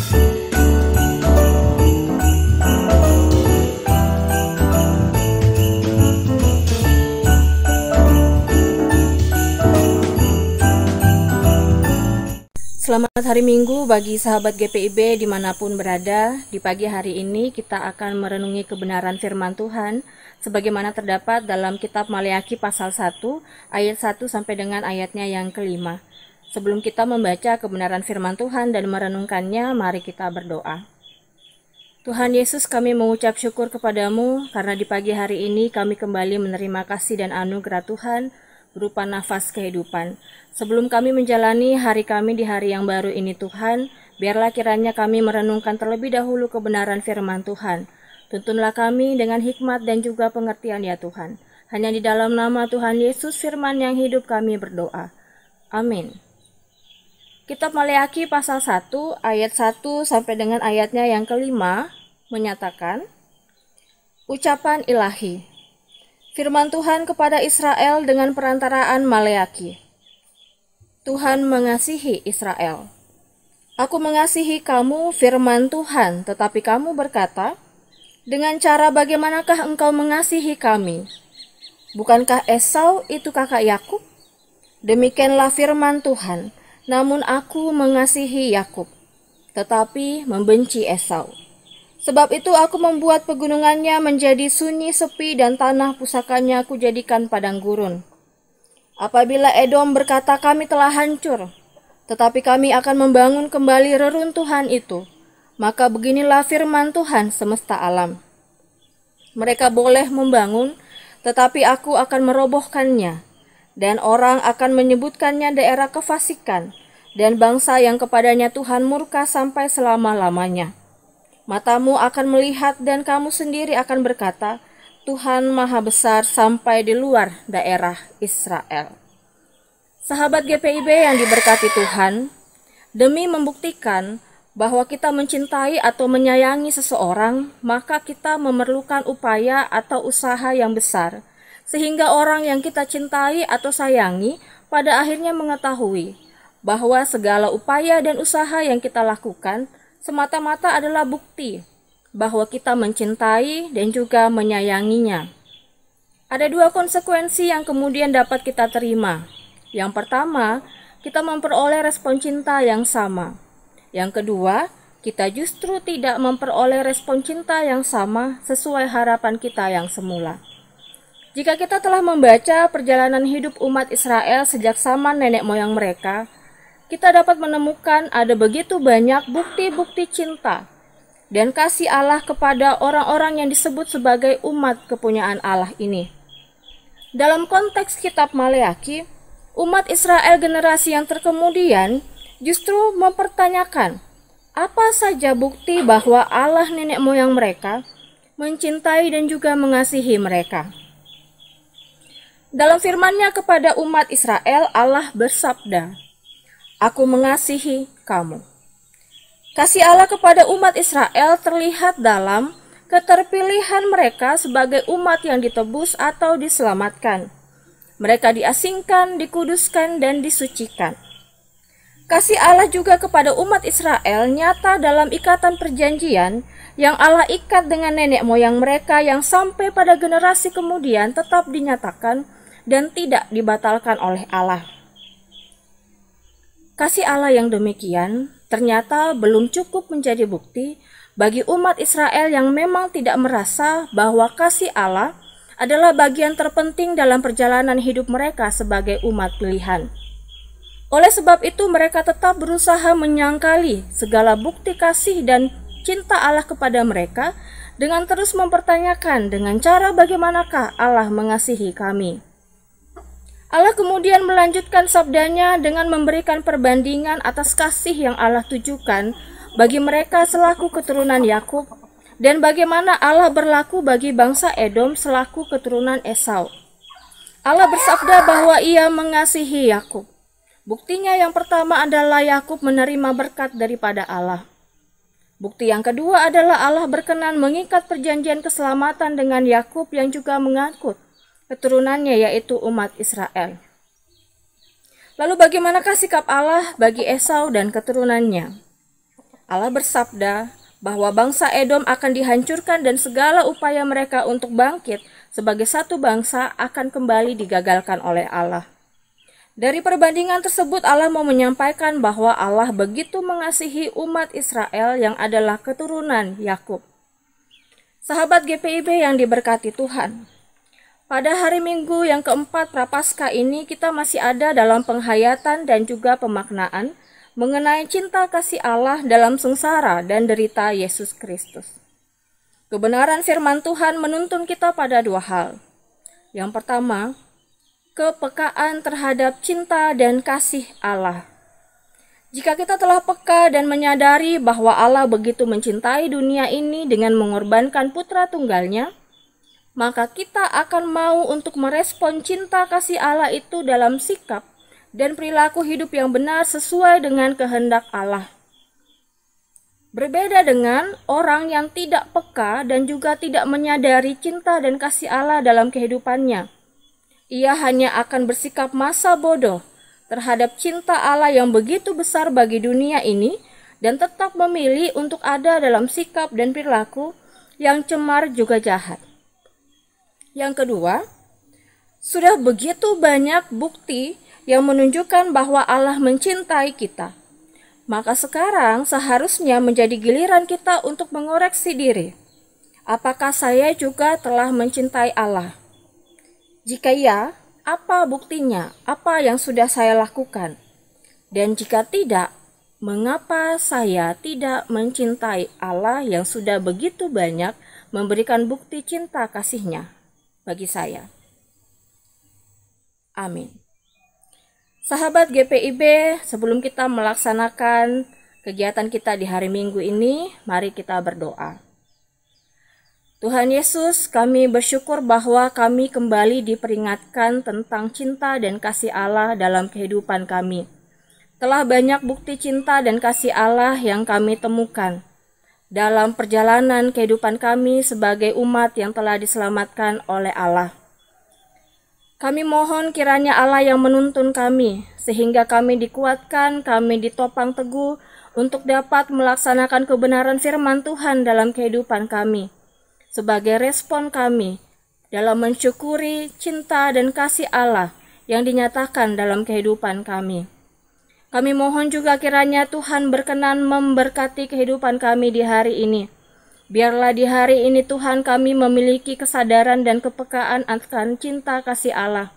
Selamat hari Minggu bagi sahabat GPIB dimanapun berada. Di pagi hari ini kita akan merenungi kebenaran firman Tuhan sebagaimana terdapat dalam kitab Maleakhi pasal 1 ayat 1 sampai dengan ayatnya yang kelima. Sebelum kita membaca kebenaran firman Tuhan dan merenungkannya, mari kita berdoa. Tuhan Yesus, kami mengucap syukur kepadamu karena di pagi hari ini kami kembali menerima kasih dan anugerah Tuhan berupa nafas kehidupan. Sebelum kami menjalani hari kami di hari yang baru ini Tuhan, biarlah kiranya kami merenungkan terlebih dahulu kebenaran firman Tuhan. Tuntunlah kami dengan hikmat dan juga pengertian ya Tuhan. Hanya di dalam nama Tuhan Yesus firman yang hidup kami berdoa. Amin. Kitab Maleakhi pasal 1 ayat 1 sampai dengan ayatnya yang kelima menyatakan, ucapan ilahi. Firman Tuhan kepada Israel dengan perantaraan Maleakhi. Tuhan mengasihi Israel. Aku mengasihi kamu, firman Tuhan, tetapi kamu berkata, dengan cara bagaimanakah engkau mengasihi kami? Bukankah Esau itu kakak Yakub? Demikianlah firman Tuhan, namun aku mengasihi Yakub, tetapi membenci Esau. Sebab itu aku membuat pegunungannya menjadi sunyi sepi dan tanah pusakanya aku jadikan padang gurun. Apabila Edom berkata kami telah hancur, tetapi kami akan membangun kembali reruntuhan itu, maka beginilah firman Tuhan semesta alam. Mereka boleh membangun, tetapi aku akan merobohkannya, dan orang akan menyebutkannya daerah kefasikan, dan bangsa yang kepadanya Tuhan murka sampai selama-lamanya. Matamu akan melihat dan kamu sendiri akan berkata, Tuhan Maha Besar sampai di luar daerah Israel. Sahabat GPIB yang diberkati Tuhan, demi membuktikan bahwa kita mencintai atau menyayangi seseorang, maka kita memerlukan upaya atau usaha yang besar, sehingga orang yang kita cintai atau sayangi pada akhirnya mengetahui bahwa segala upaya dan usaha yang kita lakukan semata-mata adalah bukti bahwa kita mencintai dan juga menyayanginya. Ada dua konsekuensi yang kemudian dapat kita terima. Yang pertama, kita memperoleh respon cinta yang sama. Yang kedua, kita justru tidak memperoleh respon cinta yang sama sesuai harapan kita yang semula. Jika kita telah membaca perjalanan hidup umat Israel sejak zaman nenek moyang mereka, kita dapat menemukan ada begitu banyak bukti-bukti cinta dan kasih Allah kepada orang-orang yang disebut sebagai umat kepunyaan Allah ini. Dalam konteks kitab Maleakhi, umat Israel generasi yang terkemudian justru mempertanyakan apa saja bukti bahwa Allah nenek moyang mereka mencintai dan juga mengasihi mereka. Dalam firman-Nya kepada umat Israel, Allah bersabda, Aku mengasihi kamu. Kasih Allah kepada umat Israel terlihat dalam keterpilihan mereka sebagai umat yang ditebus atau diselamatkan. Mereka diasingkan, dikuduskan, dan disucikan. Kasih Allah juga kepada umat Israel nyata dalam ikatan perjanjian yang Allah ikat dengan nenek moyang mereka yang sampai pada generasi kemudian tetap dinyatakan dan tidak dibatalkan oleh Allah. Kasih Allah yang demikian ternyata belum cukup menjadi bukti bagi umat Israel yang memang tidak merasa bahwa kasih Allah adalah bagian terpenting dalam perjalanan hidup mereka sebagai umat pilihan. Oleh sebab itu mereka tetap berusaha menyangkali segala bukti kasih dan cinta Allah kepada mereka dengan terus mempertanyakan dengan cara bagaimanakah Allah mengasihi kami. Allah kemudian melanjutkan sabdanya dengan memberikan perbandingan atas kasih yang Allah tujukan bagi mereka selaku keturunan Yakub dan bagaimana Allah berlaku bagi bangsa Edom selaku keturunan Esau. Allah bersabda bahwa Ia mengasihi Yakub. Buktinya yang pertama adalah Yakub menerima berkat daripada Allah. Bukti yang kedua adalah Allah berkenan mengikat perjanjian keselamatan dengan Yakub yang juga mengangkut keturunannya yaitu umat Israel. Lalu bagaimanakah sikap Allah bagi Esau dan keturunannya? Allah bersabda bahwa bangsa Edom akan dihancurkan dan segala upaya mereka untuk bangkit sebagai satu bangsa akan kembali digagalkan oleh Allah. Dari perbandingan tersebut, Allah mau menyampaikan bahwa Allah begitu mengasihi umat Israel yang adalah keturunan Yakub. Sahabat GPIB yang diberkati Tuhan, pada hari Minggu yang keempat Prapaskah ini kita masih ada dalam penghayatan dan juga pemaknaan mengenai cinta kasih Allah dalam sengsara dan derita Yesus Kristus. Kebenaran firman Tuhan menuntun kita pada dua hal. Yang pertama, kepekaan terhadap cinta dan kasih Allah. Jika kita telah peka dan menyadari bahwa Allah begitu mencintai dunia ini dengan mengorbankan putra tunggalnya, maka kita akan mau untuk merespon cinta kasih Allah itu dalam sikap dan perilaku hidup yang benar sesuai dengan kehendak Allah. Berbeda dengan orang yang tidak peka dan juga tidak menyadari cinta dan kasih Allah dalam kehidupannya. Ia hanya akan bersikap masa bodoh terhadap cinta Allah yang begitu besar bagi dunia ini dan tetap memilih untuk ada dalam sikap dan perilaku yang cemar juga jahat. Yang kedua, sudah begitu banyak bukti yang menunjukkan bahwa Allah mencintai kita. Maka sekarang seharusnya menjadi giliran kita untuk mengoreksi diri. Apakah saya juga telah mencintai Allah? Jika ya, apa buktinya? Apa yang sudah saya lakukan? Dan jika tidak, mengapa saya tidak mencintai Allah yang sudah begitu banyak memberikan bukti cinta kasih-Nya bagi saya? Amin. Sahabat GPIB, sebelum kita melaksanakan kegiatan kita di hari Minggu ini, mari kita berdoa. Tuhan Yesus, kami bersyukur bahwa kami kembali diperingatkan tentang cinta dan kasih Allah dalam kehidupan kami. Telah banyak bukti cinta dan kasih Allah yang kami temukan dalam perjalanan kehidupan kami sebagai umat yang telah diselamatkan oleh Allah. Kami mohon kiranya Allah yang menuntun kami, sehingga kami dikuatkan, kami ditopang teguh untuk dapat melaksanakan kebenaran firman Tuhan dalam kehidupan kami. Sebagai respon kami dalam mensyukuri cinta dan kasih Allah yang dinyatakan dalam kehidupan kami. Kami mohon juga kiranya Tuhan berkenan memberkati kehidupan kami di hari ini. Biarlah di hari ini Tuhan kami memiliki kesadaran dan kepekaan akan cinta kasih Allah.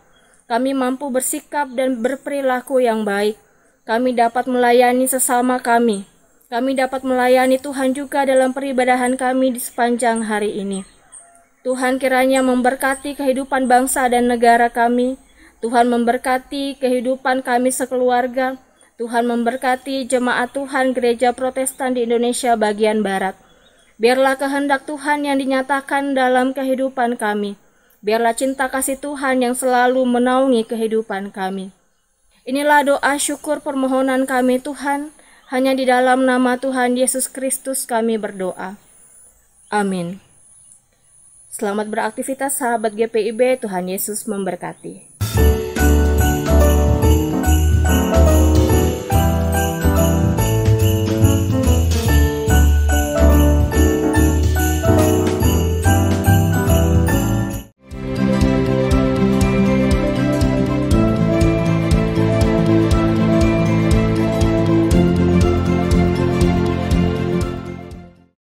Kami mampu bersikap dan berperilaku yang baik. Kami dapat melayani sesama kami. Kami dapat melayani Tuhan juga dalam peribadahan kami di sepanjang hari ini. Tuhan kiranya memberkati kehidupan bangsa dan negara kami. Tuhan memberkati kehidupan kami sekeluarga. Tuhan memberkati jemaat Tuhan Gereja Protestan di Indonesia bagian Barat. Biarlah kehendak Tuhan yang dinyatakan dalam kehidupan kami. Biarlah cinta kasih Tuhan yang selalu menaungi kehidupan kami. Inilah doa syukur permohonan kami Tuhan. Hanya di dalam nama Tuhan Yesus Kristus kami berdoa. Amin. Selamat beraktivitas sahabat GPIB, Tuhan Yesus memberkati.